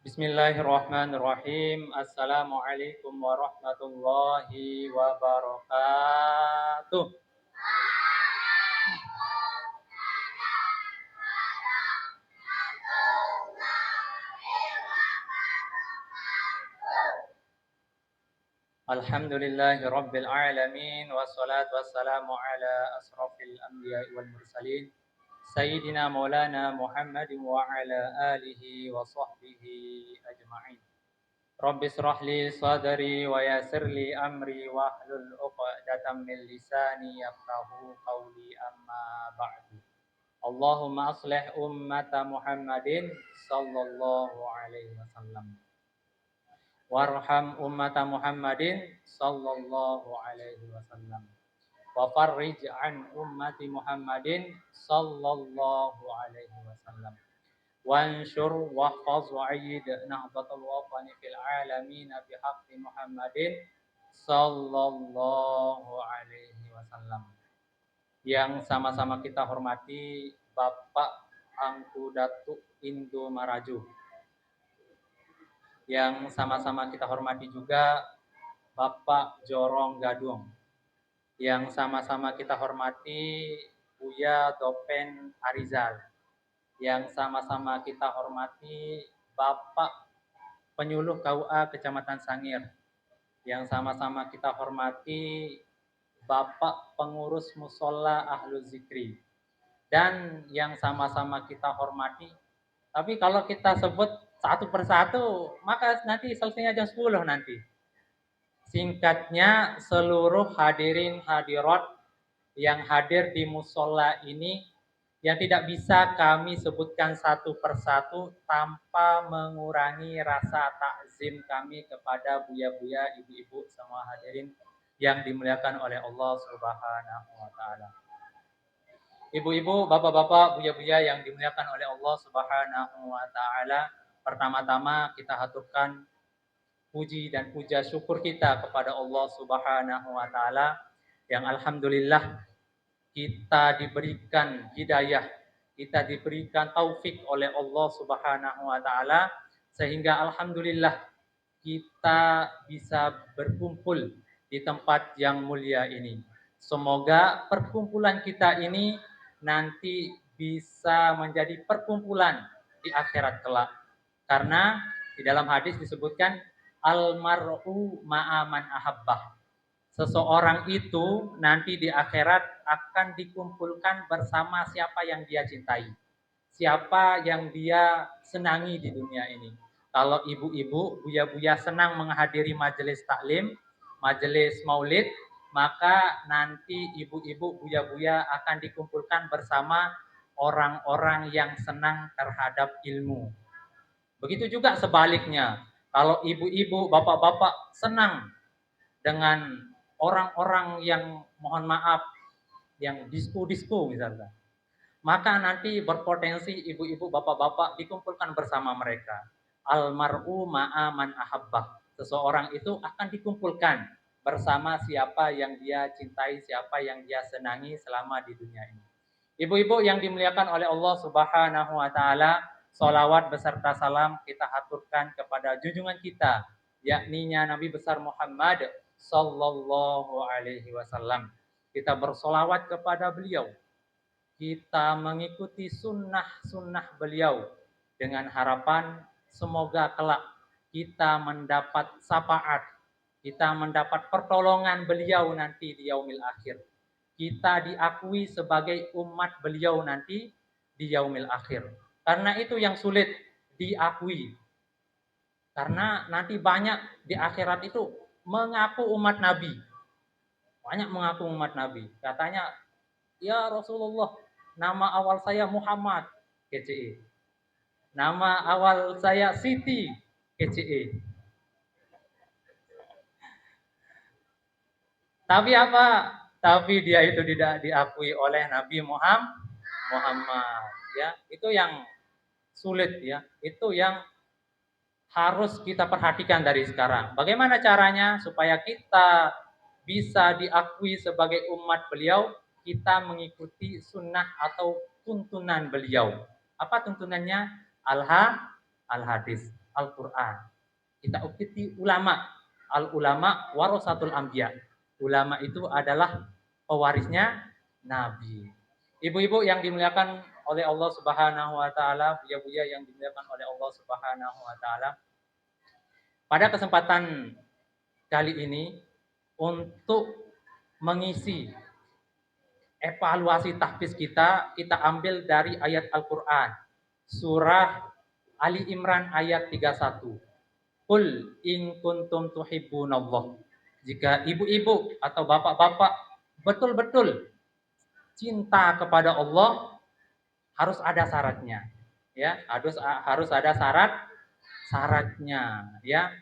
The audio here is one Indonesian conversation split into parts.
Bismillahirrahmanirrahim. Assalamualaikum warahmatullahi wabarakatuh. Alhamdulillahi rabbil alamin wassalatu wassalamu ala asrafil anbiya'i wal mursalin sayyidina maulana Muhammadin wa ala alihi wa sahbihi ajma'in. Rabbi israh li sadri wa yassir li amri wa hlul 'uqdatam min lisani yafqahu qawli amma ba'du. Allahumma aslih ummata Muhammadin sallallahu alaihi wasallam. Warham ummata Muhammadin sallallahu alaihi wasallam. Wa farrij an ummati Muhammadin sallallahu alaihi wasallam. Wanshur wahfaz wa'id nahdatul wafani fil alamin bihaqqi Muhammadin sallallahu alaihi wasallam. Yang sama-sama kita hormati Bapak Angku Datuk Indo Maraju. Yang sama-sama kita hormati juga Bapak Jorong Gadung. Yang sama-sama kita hormati Buya Dopen Arizal. Yang sama-sama kita hormati Bapak Penyuluh KUA Kecamatan Sangir. Yang sama-sama kita hormati Bapak Pengurus Musola Ahlul Zikri. Dan yang sama-sama kita hormati, tapi kalau kita sebut satu persatu, maka nanti selesainya jam 10 nanti. Singkatnya, seluruh hadirin hadirat yang hadir di musola ini yang tidak bisa kami sebutkan satu persatu tanpa mengurangi rasa takzim kami kepada buya-buya, ibu-ibu, semua hadirin yang dimuliakan oleh Allah Subhanahu wa taala. Ibu-ibu, bapak-bapak, buya-buya yang dimuliakan oleh Allah Subhanahu wa taala, pertama-tama kita haturkan puji dan puja syukur kita kepada Allah Subhanahu wa taala yang alhamdulillah kita diberikan hidayah, kita diberikan taufik oleh Allah Subhanahu wa taala sehingga alhamdulillah kita bisa berkumpul di tempat yang mulia ini. Semoga perkumpulan kita ini nanti bisa menjadi perkumpulan di akhirat kelak. Karena di dalam hadis disebutkan almar'u ma'aman ahabbah. Seseorang itu nanti di akhirat akan dikumpulkan bersama siapa yang dia cintai. Siapa yang dia senangi di dunia ini. Kalau ibu-ibu, buya-buya senang menghadiri majelis taklim, majelis maulid, maka nanti ibu-ibu, buya-buya akan dikumpulkan bersama orang-orang yang senang terhadap ilmu. Begitu juga sebaliknya, kalau ibu-ibu, bapak-bapak senang dengan orang-orang yang mohon maaf, yang disku-disku misalnya, maka nanti berpotensi ibu-ibu, bapak-bapak dikumpulkan bersama mereka. Almar'u ma'aman ahabbah. Seseorang itu akan dikumpulkan bersama siapa yang dia cintai, siapa yang dia senangi selama di dunia ini. Ibu-ibu yang dimuliakan oleh Allah Subhanahu wa taala, sholawat beserta salam kita haturkan kepada junjungan kita, yakni Nabi besar Muhammad sallallahu alaihi wasallam. Kita bersolawat kepada beliau. Kita mengikuti sunnah-sunnah beliau dengan harapan semoga kelak kita mendapat syafaat, kita mendapat pertolongan beliau nanti di yaumil akhir. Kita diakui sebagai umat beliau nanti di yaumil akhir. Karena itu yang sulit diakui. Karena nanti banyak di akhirat itu mengaku umat Nabi. Banyak mengaku umat Nabi. Katanya, ya Rasulullah, nama awal saya Muhammad, KCE. Nama awal saya Siti, KCE. Tapi apa? Tapi dia itu tidak diakui oleh Nabi Muhammad. Ya, itu yang sulit ya. Itu yang harus kita perhatikan dari sekarang. Bagaimana caranya supaya kita bisa diakui sebagai umat beliau? Kita mengikuti sunnah atau tuntunan beliau. Apa tuntunannya? Al-hadis. Al-Quran. Kita ikuti ulama. Al-ulama warasatul anbiya. Ulama itu adalah pewarisnya Nabi. Ibu-ibu yang dimuliakan oleh Allah Subhanahu wa taala, buya-buya yang dimuliakan oleh Allah Subhanahu wa taala. Pada kesempatan kali ini untuk mengisi evaluasi tahfiz kita ambil dari ayat Al-Qur'an. Surah Ali Imran ayat 31. Qul in kuntum tuhibbunallah. Jika ibu-ibu atau bapak-bapak betul-betul cinta kepada Allah, harus ada syaratnya. Ya, harus ada syaratnya, ya.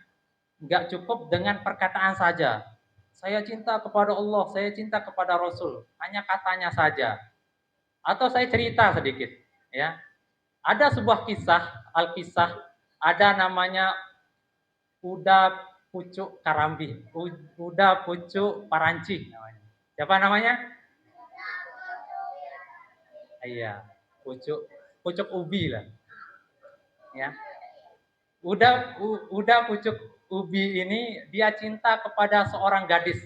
Enggak cukup dengan perkataan saja. Saya cinta kepada Allah, saya cinta kepada Rasul, hanya katanya saja. Atau saya cerita sedikit, ya. Ada sebuah kisah, Al-Kisah, ada namanya Uda Pucuk Karambi, Uda Pucuk Paranci namanya. Siapa namanya? Iya, pucuk ubi lah. Ya. Uda Pucuk Ubi ini dia cinta kepada seorang gadis.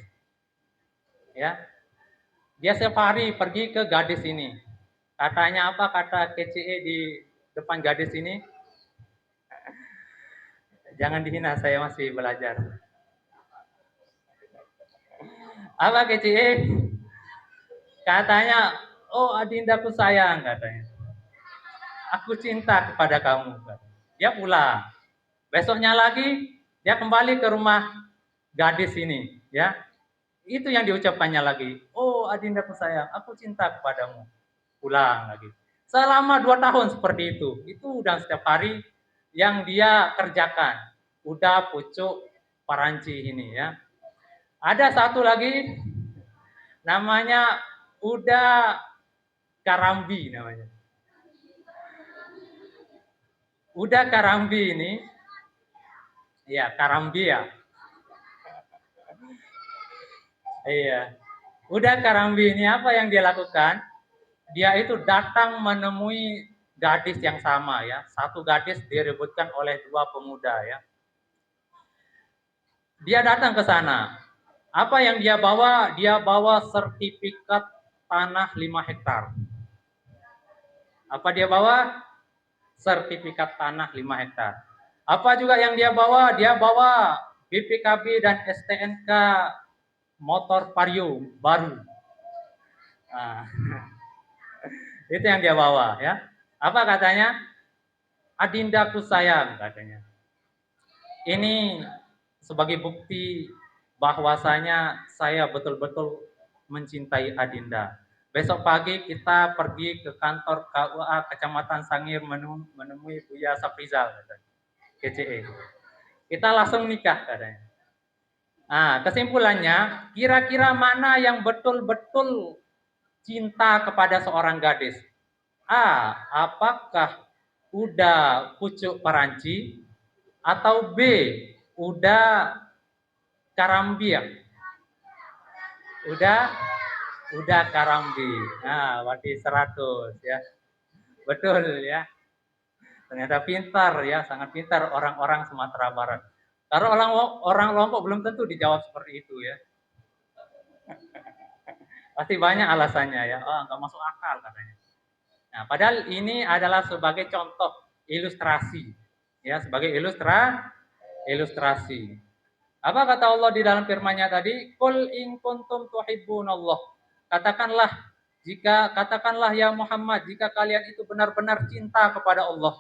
Ya. Dia safari pergi ke gadis ini. Katanya apa? Kata KCE di depan gadis ini, jangan dihina, saya masih belajar. Apa KCE? Katanya, oh adindaku sayang, katanya. Aku cinta kepada kamu. Dia pulang. Besoknya lagi, dia kembali ke rumah gadis ini. Ya, itu yang diucapkannya lagi. Oh adindaku sayang, aku cinta kepadamu. Pulang lagi. Selama 2 tahun seperti itu. Itu udah setiap hari yang dia kerjakan. Udah pucuk paranci ini ya. Ada satu lagi namanya Uda Karambi namanya. Uda Karambi ini, ya Karambi ya. Iya. Uda Karambi ini apa yang dia lakukan? Dia itu datang menemui gadis yang sama ya. Satu gadis direbutkan oleh 2 pemuda ya. Dia datang ke sana. Apa yang dia bawa? Dia bawa sertifikat tanah 5 hektar. Apa dia bawa? Sertifikat tanah 5 hektar. Apa juga yang dia bawa? Dia bawa BPKB dan STNK motor Vario baru. Nah, itu yang dia bawa ya. Apa katanya? Adindaku sayang katanya. Ini sebagai bukti bahwasanya saya betul-betul mencintai Adinda. Besok pagi kita pergi ke kantor KUA Kecamatan Sangir menemui Buya Safrizal, KCE. Kita langsung nikah katanya. Nah, kesimpulannya, kira-kira mana yang betul-betul cinta kepada seorang gadis? A. Apakah Uda Pucuk Paranci? Atau B. Uda Karambi ya? Udah Karambi. Nah, berarti 100 ya. Betul ya. Ternyata pintar ya, sangat pintar orang-orang Sumatera Barat. Karena orang Lombok belum tentu dijawab seperti itu ya. Pasti banyak alasannya ya. Oh, nggak masuk akal katanya. Nah, padahal ini adalah sebagai contoh ilustrasi. Ya, sebagai ilustrasi. Apa kata Allah di dalam firman-Nya tadi? Qul in kuntum tuhibbunallah. Katakanlah ya Muhammad, jika kalian itu benar-benar cinta kepada Allah.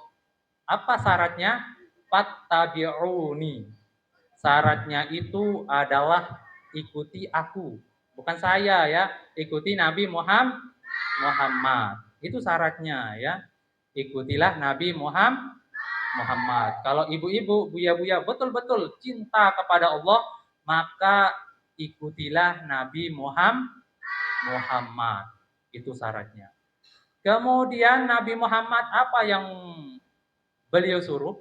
Apa syaratnya? Fattabi'uni. Syaratnya itu adalah ikuti aku. Bukan saya ya, ikuti Nabi Muhammad. Itu syaratnya ya. Ikutilah Nabi Muhammad. Kalau ibu-ibu, buya-buya betul-betul cinta kepada Allah, maka ikutilah Nabi Muhammad. Itu syaratnya. Kemudian Nabi Muhammad apa yang beliau suruh?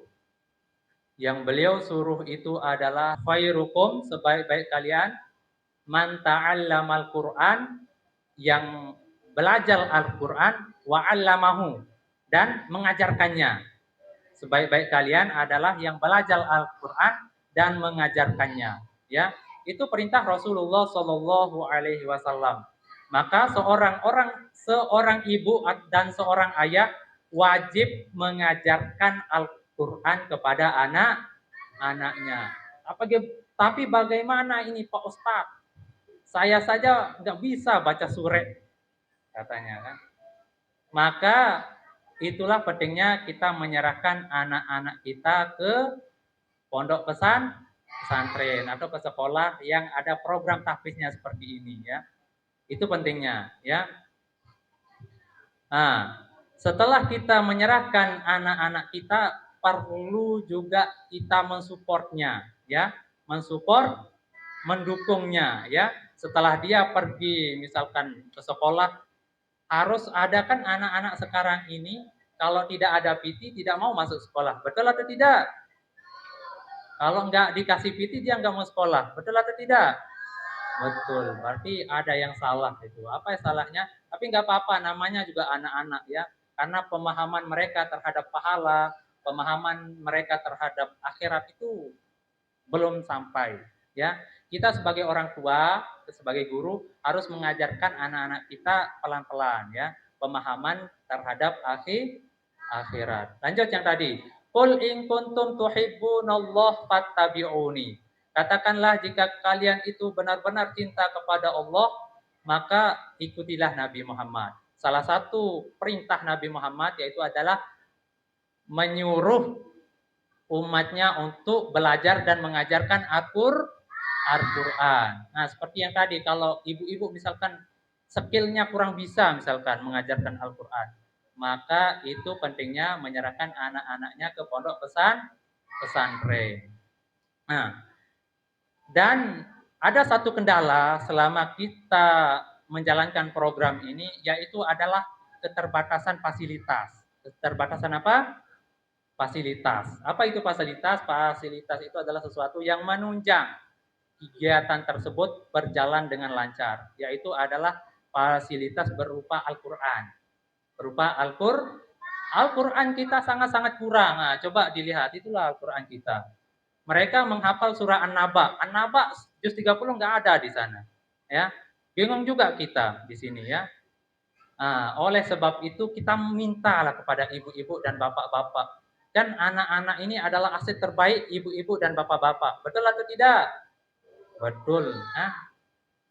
Yang beliau suruh itu adalah khairukum, sebaik-baik kalian, man ta'allamal Qur'an, yang belajar Al-Qur'an wa 'allamahu dan mengajarkannya. Sebaik-baik kalian adalah yang belajar Al-Qur'an dan mengajarkannya, ya. Itu perintah Rasulullah Shallallahu alaihi wasallam. Maka seorang ibu dan seorang ayah wajib mengajarkan Al-Qur'an kepada anak-anaknya. Tapi bagaimana ini Pak Ustadz? Saya saja nggak bisa baca surat, katanya kan. Maka itulah pentingnya kita menyerahkan anak-anak kita ke pondok pesantren atau ke sekolah yang ada program tahfiznya seperti ini, ya. Itu pentingnya, ya. Nah, setelah kita menyerahkan anak-anak kita, perlu juga kita mensupportnya, ya, mendukungnya, ya. Setelah dia pergi misalkan ke sekolah, harus ada kan anak-anak sekarang ini kalau tidak ada PT tidak mau masuk sekolah, betul atau tidak? Kalau nggak dikasih PT dia nggak mau sekolah, betul atau tidak? Betul, berarti ada yang salah itu. Apa yang salahnya? Tapi nggak apa-apa, namanya juga anak-anak, ya. Karena pemahaman mereka terhadap pahala, pemahaman mereka terhadap akhirat itu belum sampai, ya. Kita sebagai orang tua, sebagai guru harus mengajarkan anak-anak kita pelan-pelan, ya, pemahaman terhadap akhirat. Lanjut yang tadi. Qul in kuntum tuhibbunallah fattabi'uni. Katakanlah jika kalian itu benar-benar cinta kepada Allah, maka ikutilah Nabi Muhammad. Salah satu perintah Nabi Muhammad yaitu adalah menyuruh umatnya untuk belajar dan mengajarkan Al-Quran. Nah, seperti yang tadi, kalau ibu-ibu misalkan skillnya kurang bisa misalkan mengajarkan Al-Quran, maka itu pentingnya menyerahkan anak-anaknya ke pondok pesantren. Nah, dan ada satu kendala selama kita menjalankan program ini, yaitu adalah keterbatasan fasilitas. Keterbatasan apa? Fasilitas. Apa itu fasilitas? Fasilitas itu adalah sesuatu yang menunjang kegiatan tersebut berjalan dengan lancar, yaitu adalah fasilitas berupa Al-Quran. Berupa Al-Quran kita sangat-sangat kurang. Nah, coba dilihat, itulah Al-Quran kita. Mereka menghafal surah An-Naba. An-Naba juz 30 nggak ada di sana. Ya, bingung juga kita di sini, ya. Nah, oleh sebab itu kita mintalah kepada ibu-ibu dan bapak-bapak. Dan anak-anak ini adalah aset terbaik ibu-ibu dan bapak-bapak. Betul atau tidak? Betul.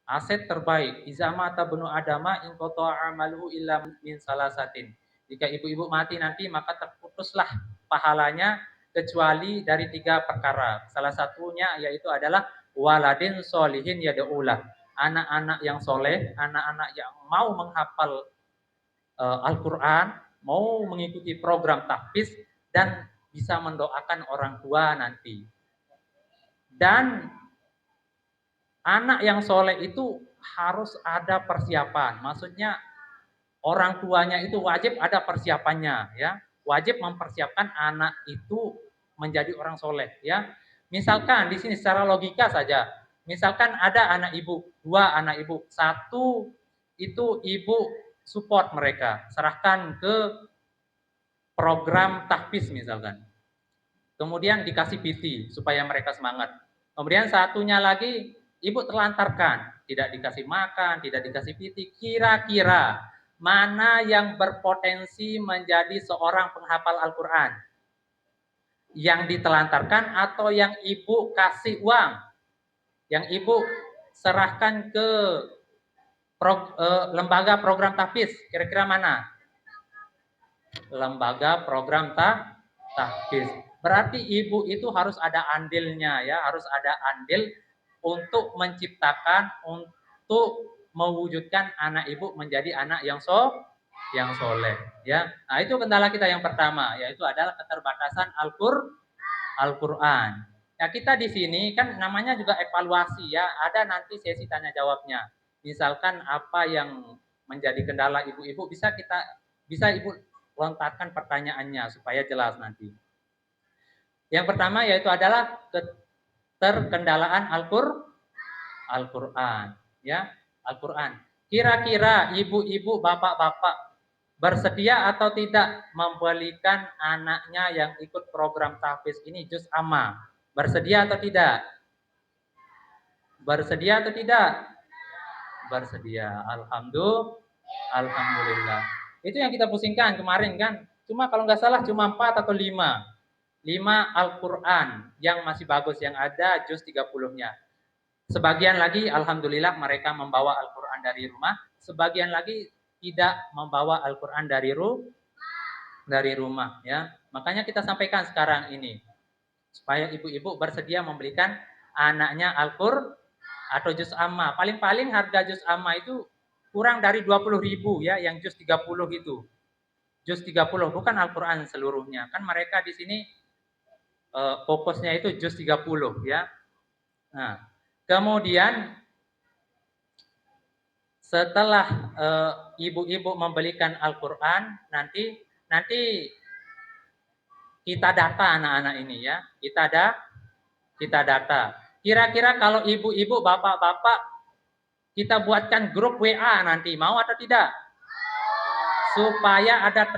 Aset terbaik. Iza mata bunu adama in qata'a amaluhu illa min salasatin. Jika ibu-ibu mati nanti maka terputuslah pahalanya kecuali dari 3 perkara. Salah satunya yaitu adalah waladin solihin yad'ulah. Anak-anak yang soleh, anak-anak yang mau menghafal Al-Quran, mau mengikuti program tahfiz dan bisa mendoakan orang tua nanti. Dan anak yang soleh itu harus ada persiapan. Maksudnya orang tuanya itu wajib ada persiapannya, ya. Wajib mempersiapkan anak itu menjadi orang soleh, ya. Misalkan di sini secara logika saja. Misalkan ada anak ibu, 2 anak ibu, 1 itu ibu support mereka, serahkan ke program tahfiz misalkan. Kemudian dikasih PT supaya mereka semangat. Kemudian satunya lagi ibu terlantarkan, tidak dikasih makan, tidak dikasih PT. Kira-kira mana yang berpotensi menjadi seorang penghafal Al-Quran? Yang ditelantarkan atau yang ibu kasih uang? Yang ibu serahkan ke lembaga program tahfiz, kira-kira mana? Lembaga program tahfiz. Berarti ibu itu harus ada andilnya, ya, harus ada andil untuk menciptakan, untuk mewujudkan anak ibu menjadi anak yang soleh, ya. Nah, itu kendala kita yang pertama, yaitu adalah keterbatasan Al-Quran. Ya, kita di sini kan namanya juga evaluasi, ya. Ada nanti sesi tanya jawabnya. Misalkan apa yang menjadi kendala ibu-ibu bisa ibu lontarkan pertanyaannya supaya jelas nanti. Yang pertama yaitu adalah keterkendalaan Al-Quran, ya, Al-Quran. Kira-kira ibu-ibu, bapak-bapak Bersedia atau tidak membelikan anaknya yang ikut program tahfiz ini juz amma? Bersedia atau tidak? Bersedia atau tidak? Bersedia. Alhamdulillah. Itu yang kita pusingkan kemarin kan. Cuma kalau nggak salah cuma 4 atau 5. 5 Al-Quran yang masih bagus, yang ada juz 30-nya. Sebagian lagi alhamdulillah mereka membawa Al-Quran dari rumah, sebagian lagi tidak membawa Al-Quran dari rumah ya. Makanya kita sampaikan sekarang ini supaya ibu-ibu bersedia memberikan anaknya Al-Quran atau juz amma. Paling-paling harga juz amma itu kurang dari 20.000 ya, yang juz 30 itu. Juz 30 bukan Al-Quran seluruhnya. Kan mereka di sini fokusnya itu juz 30 ya. Nah, kemudian setelah ibu-ibu membelikan Al-Quran, nanti kita data anak-anak ini ya. Kita data. Kira-kira kalau ibu-ibu, bapak-bapak, kita buatkan grup WA nanti, mau atau tidak? Supaya ada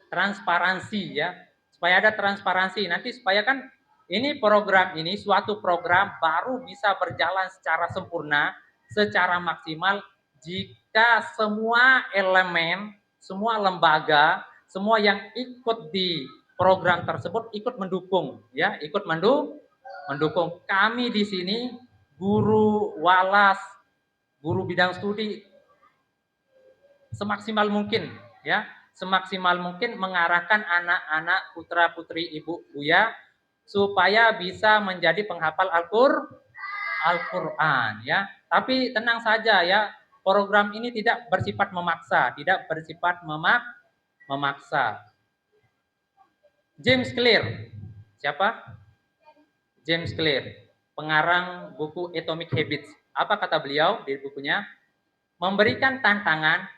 transparansi ya. Supaya ada transparansi. Nanti supaya kan ini program ini suatu program baru bisa berjalan secara sempurna, secara maksimal jika semua elemen, semua lembaga, semua yang ikut di program tersebut ikut mendukung ya, ikut mendukung. Kami di sini guru walas, guru bidang studi semaksimal mungkin ya, semaksimal mungkin mengarahkan anak-anak putra-putri ibu Buya supaya bisa menjadi penghafal Al-Qur'an ya. Tapi tenang saja ya, program ini tidak bersifat memaksa, tidak bersifat memaksa. James Clear. Siapa? James Clear, pengarang buku Atomic Habits. Apa kata beliau di bukunya? Memberikan tantangan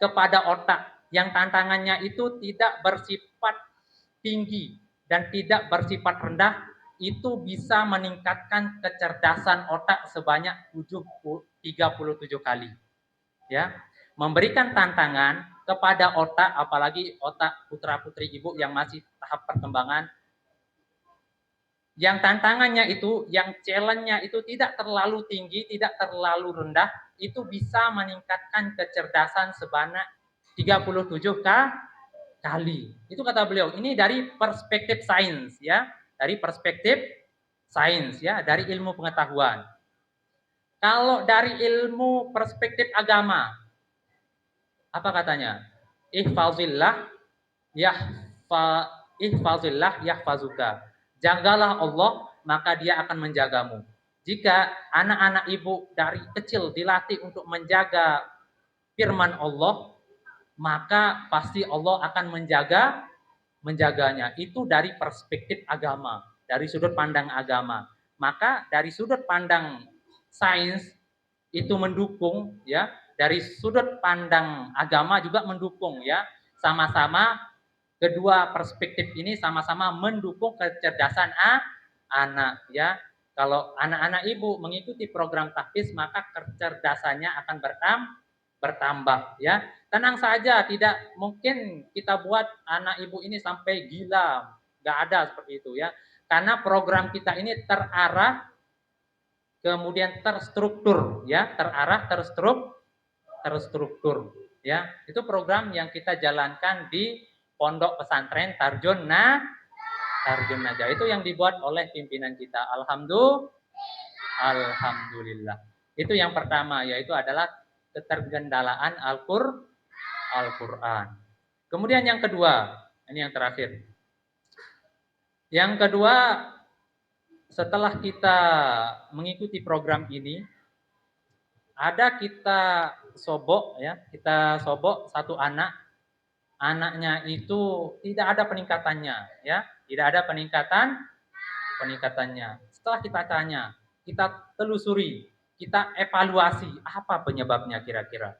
kepada otak yang tantangannya itu tidak bersifat tinggi dan tidak bersifat rendah, itu bisa meningkatkan kecerdasan otak sebanyak 37 kali. Ya, memberikan tantangan kepada otak, apalagi otak putra-putri ibu yang masih tahap perkembangan, yang tantangannya itu, yang challenge-nya itu tidak terlalu tinggi, tidak terlalu rendah, itu bisa meningkatkan kecerdasan sebanyak 37 kali. Itu kata beliau. Ini dari perspektif sains ya, dari perspektif sains ya, dari ilmu pengetahuan. Kalau dari ilmu perspektif agama, apa katanya? Ihfazillah yahfazuka. Jagalah Allah, maka dia akan menjagamu. Jika anak-anak ibu dari kecil dilatih untuk menjaga firman Allah, maka pasti Allah akan menjaganya. Itu dari perspektif agama, dari sudut pandang agama. Maka dari sudut pandang sains itu mendukung ya, dari sudut pandang agama juga mendukung ya. Sama-sama kedua perspektif ini sama-sama mendukung kecerdasan anak ya. Kalau anak-anak ibu mengikuti program tahfiz, maka kecerdasannya akan bertambah ya. Tenang saja, tidak mungkin kita buat anak ibu ini sampai gila, nggak ada seperti itu ya. Karena program kita ini terarah, kemudian terstruktur ya, terarah, terstruktur ya. Itu program yang kita jalankan di Pondok Pesantren Tarjun Najah. Itu yang dibuat oleh pimpinan kita. Alhamdulillah. Itu yang pertama, yaitu adalah ketergendalaan Al-Quran. Kemudian yang kedua, ini yang terakhir. Yang kedua, setelah kita mengikuti program ini, ada kita sobok satu anak, anaknya itu tidak ada peningkatannya, ya, tidak ada peningkatannya. Setelah kita tanya, kita telusuri, kita evaluasi apa penyebabnya kira-kira.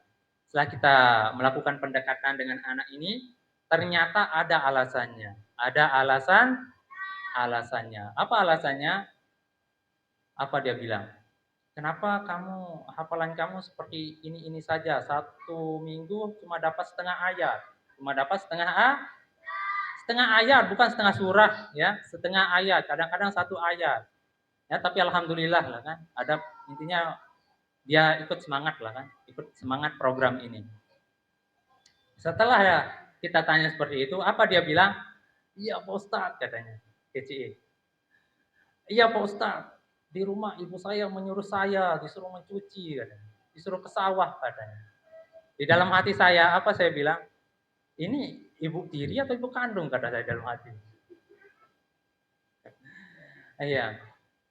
Setelah kita melakukan pendekatan dengan anak ini, ternyata ada alasannya. Ada alasannya. Apa alasannya? Apa dia bilang? kenapa hafalan kamu seperti ini saja, 1 minggu cuma dapat setengah ayat, setengah ayat, bukan setengah surah, ya, setengah ayat, kadang-kadang 1 ayat, ya, tapi alhamdulillah lah kan, ada, intinya dia ikut semangat lah kan, ikut semangat program ini. Setelah ya kita tanya seperti itu, apa dia bilang? Iya Pak Ustadz, katanya, KCE. Iya Pak Ustadz, di rumah ibu saya menyuruh saya disuruh mencuci, katanya, disuruh ke sawah, katanya. Di dalam hati saya, apa saya bilang? Ini ibu tiri atau ibu kandung, kata saya dalam hati. Iya.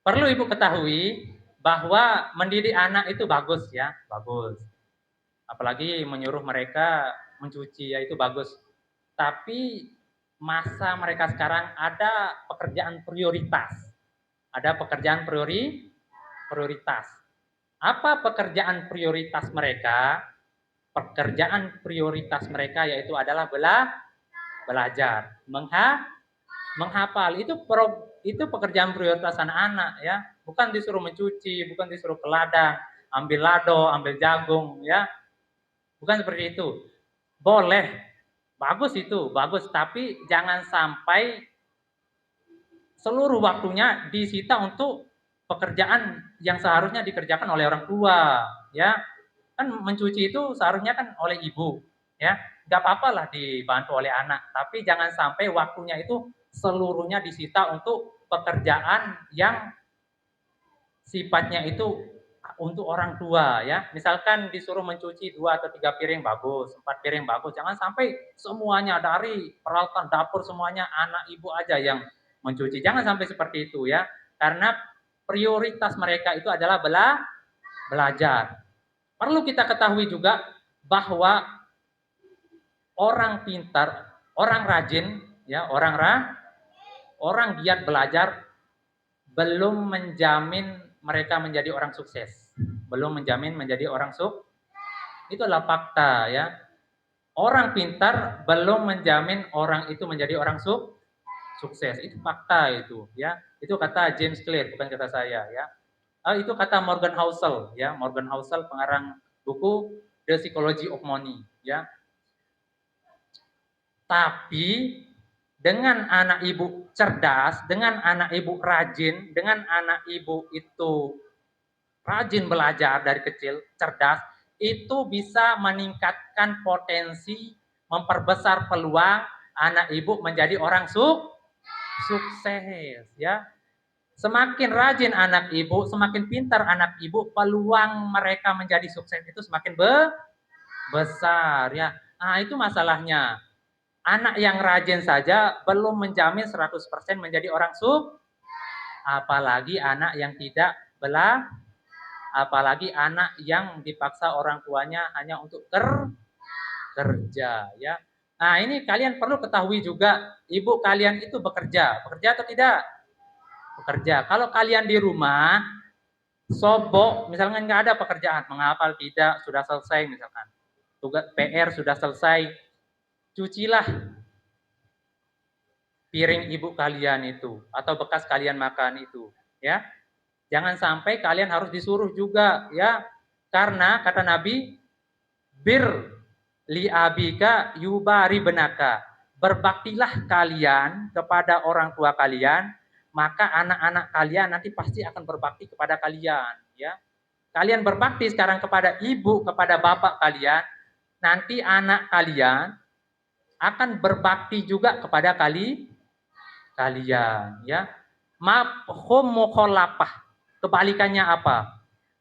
Perlu ibu ketahui bahwa mendidik anak itu bagus ya, bagus. Apalagi menyuruh mereka mencuci, ya itu bagus. Tapi masa mereka sekarang ada pekerjaan prioritas. Ada pekerjaan prioritas. Apa pekerjaan prioritas mereka? Pekerjaan prioritas mereka yaitu adalah belajar, menghafal. Itu pekerjaan prioritas anak-anak ya. Bukan disuruh mencuci, bukan disuruh ke ladang, ambil lado, ambil jagung ya. Bukan seperti itu. Boleh, bagus itu, bagus, tapi jangan sampai seluruh waktunya disita untuk pekerjaan yang seharusnya dikerjakan oleh orang tua, ya. Kan mencuci itu seharusnya kan oleh ibu, ya. Gak apa-apa lah dibantu oleh anak, tapi jangan sampai waktunya itu seluruhnya disita untuk pekerjaan yang sifatnya itu untuk orang tua ya. Misalkan disuruh mencuci 2 atau 3 piring bagus, 4 piring bagus. Jangan sampai semuanya dari peralatan dapur semuanya anak ibu aja yang mencuci. Jangan sampai seperti itu ya. Karena prioritas mereka itu adalah belajar. Perlu kita ketahui juga bahwa orang pintar, orang rajin ya, orang giat belajar belum menjamin mereka menjadi orang sukses. Belum menjamin menjadi orang itu adalah fakta ya. Orang pintar belum menjamin orang itu menjadi orang sukses. Itu fakta itu ya. Itu kata James Clear, bukan kata saya ya. Itu kata Morgan Housel ya. Morgan Housel pengarang buku The Psychology of Money ya. Tapi dengan anak ibu cerdas, dengan anak ibu rajin, dengan anak ibu itu rajin belajar dari kecil, cerdas, itu bisa meningkatkan potensi, memperbesar peluang anak ibu menjadi orang sukses ya. Semakin rajin anak ibu, semakin pintar anak ibu, peluang mereka menjadi sukses itu semakin besar ya. Nah, itu masalahnya. Anak yang rajin saja belum menjamin 100% menjadi orang apalagi anak yang tidak apalagi anak yang dipaksa orang tuanya hanya untuk kerja ya. Nah, ini kalian perlu ketahui juga, ibu kalian itu bekerja atau tidak? Bekerja. Kalau kalian di rumah sobok, misalkan nggak ada pekerjaan, menghafal tidak, sudah selesai misalkan. Tugas PR sudah selesai, cucilah piring ibu kalian itu atau bekas kalian makan itu ya. Jangan sampai kalian harus disuruh juga ya, karena kata Nabi, bir li abika yubari benaka, berbaktilah kalian kepada orang tua kalian, maka anak-anak kalian nanti pasti akan berbakti kepada kalian ya. Kalian berbakti sekarang kepada ibu, kepada bapak kalian, nanti anak kalian akan berbakti juga kepada kalian ya. Mafhum mukhalafah, kebalikannya apa?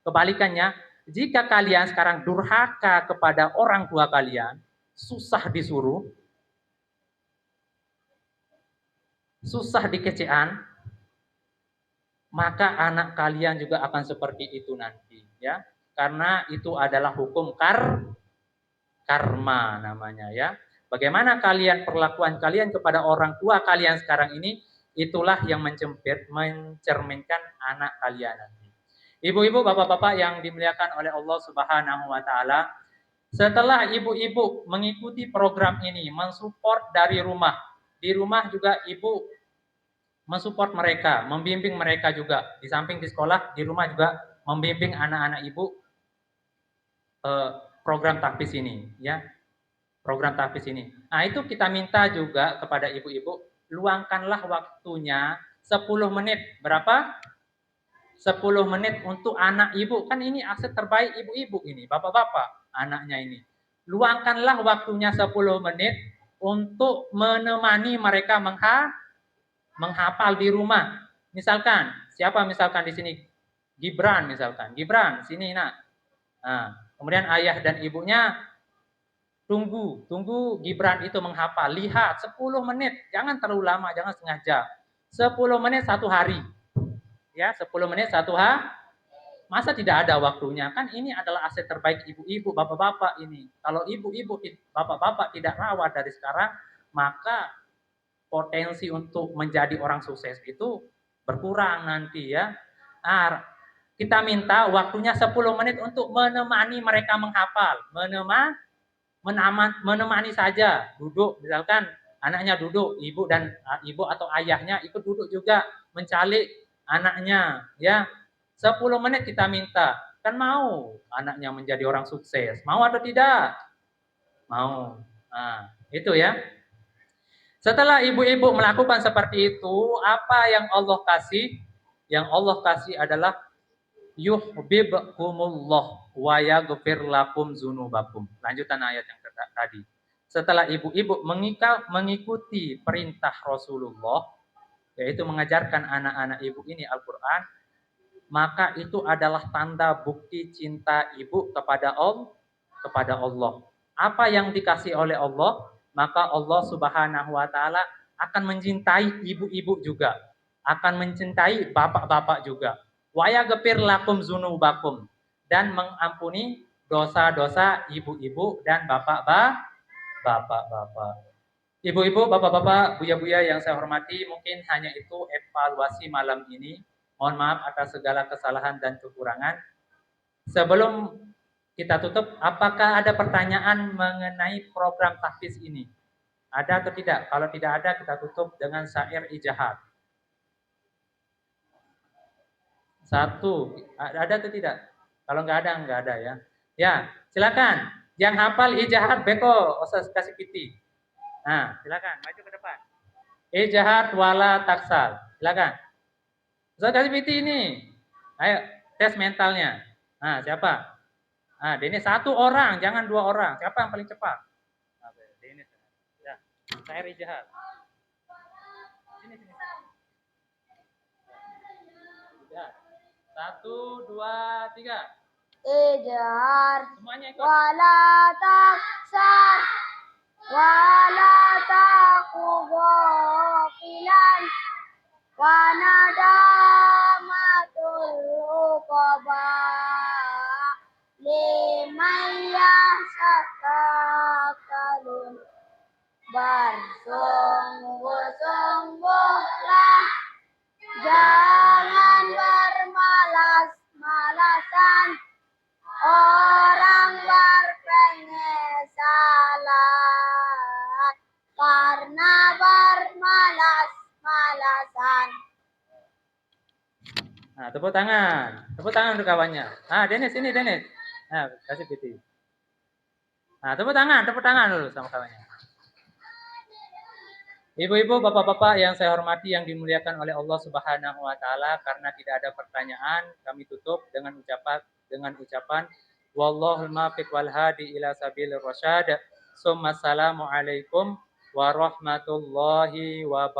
Kebalikannya, jika kalian sekarang durhaka kepada orang tua kalian, susah disuruh, susah dikecean, maka anak kalian juga akan seperti itu nanti ya. Karena itu adalah hukum karma namanya ya. Bagaimana kalian perlakuan kalian kepada orang tua kalian sekarang ini, itulah yang mencerminkan anak kalian nanti. Ibu-ibu, bapak-bapak yang dimuliakan oleh Allah Subhanahu wa taala, setelah ibu-ibu mengikuti program ini, mensupport dari rumah, di rumah juga ibu mensupport mereka, membimbing mereka juga, di samping di sekolah, di rumah juga membimbing anak-anak ibu program tahfiz ini, ya. Program tahfiz ini. Nah, itu kita minta juga kepada ibu-ibu, luangkanlah waktunya 10 menit. Berapa? 10 menit untuk anak ibu. Kan ini aset terbaik ibu-ibu ini, bapak-bapak, anaknya ini. Luangkanlah waktunya 10 menit untuk menemani mereka menghafal di rumah. Misalkan, siapa misalkan di sini? Gibran misalkan. Gibran, sini nak. Nah, kemudian ayah dan ibunya tunggu Gibran itu menghafal. Lihat 10 menit, jangan terlalu lama, jangan setengah jam. 10 menit satu hari. Ya, 10 menit satu hari. Masa tidak ada waktunya? Kan ini adalah aset terbaik ibu-ibu, bapak-bapak ini. Kalau ibu-ibu, bapak-bapak tidak rawat dari sekarang, maka potensi untuk menjadi orang sukses itu berkurang nanti ya. Nah, kita minta waktunya 10 menit untuk menemani mereka menghafal. Menemani saja, duduk, misalkan anaknya duduk, ibu atau ayahnya ikut duduk juga mencalik anaknya, ya. 10 menit kita minta. Kan mau anaknya menjadi orang sukses. Mau atau tidak? Mau. Nah, itu ya. Setelah ibu-ibu melakukan seperti itu, apa yang Allah kasih? Yang Allah kasih adalah yuhibbukumullah wa yaghfir lakum dzunubakum. Lanjutan ayat yang tadi. Setelah ibu-ibu mengikuti perintah Rasulullah, yaitu mengajarkan anak-anak ibu ini Al-Quran, maka itu adalah tanda bukti cinta ibu kepada Allah. Apa yang dikasih oleh Allah, maka Allah Subhanahu wa taala akan mencintai ibu-ibu juga, akan mencintai bapak-bapak juga. Wa yaghfir lakum dzunubakum, dan mengampuni dosa-dosa ibu-ibu dan bapak-bapak. Ibu-ibu, bapak-bapak, buya-buya yang saya hormati, mungkin hanya itu evaluasi malam ini. Mohon maaf atas segala kesalahan dan kekurangan. Sebelum kita tutup, apakah ada pertanyaan mengenai program tahfiz ini? Ada atau tidak? Kalau tidak ada, kita tutup dengan syair ijahat. Satu, ada atau tidak? Kalau nggak ada ya. Ya, silakan. Yang hafal ijahat beko, usah kasih piti. Nah, silakan maju ke depan. Ijahat wala taksal. Silakan. Usah kasih piti ini. Ayo, tes mentalnya. Nah, siapa? Nah, Dennis satu orang, jangan dua orang. Siapa yang paling cepat? Dennis. Ya, saya ijahat. Sini. Ya. 1, 2, 3. Ijar Semuanya ikut. Wala taksar wala taku ghafilan wa nadamatul uqaba liman yasakakalun bersungguh-sungguhlah, jangan bermalas-malasan orang berpengesalan karena bermalas-malasan. Nah, tepuk tangan untuk kawannya. Nah, Dennis ini Dennis. Nah, kasih piti. Nah, tepuk tangan dulu sama kawannya. Ibu-ibu, bapak-bapak yang saya hormati, yang dimuliakan oleh Allah Subhanahu wa taala, karena tidak ada pertanyaan, kami tutup dengan ucapan wallahul muwaffiq wal hadi ila sabilir rasyad. Assalamualaikum warahmatullahi wabarakatuh.